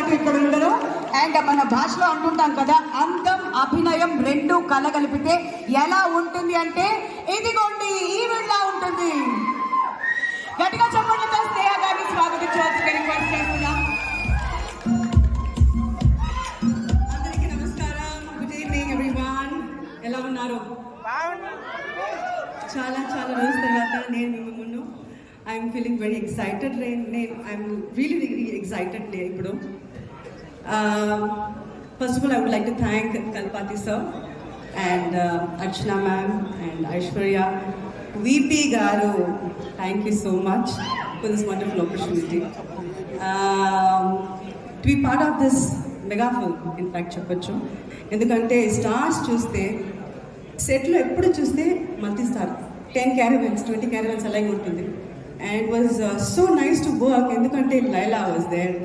కాదు ఇక్కడ ఉండరు. అండ్ మన భాషలో అంటుంటాం కదా, అందం అభినయం రెండు కలగలిపితే ఎలా ఉంటుంది అంటే ఇదిగోండి ఈ విధంగా ఉంటుంది. గట్టిగా చెప్పండితో స్నేహ గారిని స్వాగతించవలసిందిగా రిక్వెస్ట్ చేస్తున్నాం. అందరికీ నమస్కారం. Good evening everyone. ఎలా ఉన్నారు? చాలా చాలా రోజుల తర్వాత నేను మీ ముందు I'm feeling very excited. I'm really excited ఇప్పుడు. First of all I would like to thank Kalpathi sir and Archana ma'am and Aishwarya VP గారు. Thank you so much for this wonderful opportunity to be part of this mega film. In fact చెప్పొచ్చు, ఎందుకంటే stars చూస్తే సెట్లో ఎప్పుడు చూస్తే multi star 10 caravans 20 caravans అలాగే ఉంటుంది. And was so nice to work, ఎందుకంటే లైలా వాజ్ దేర్.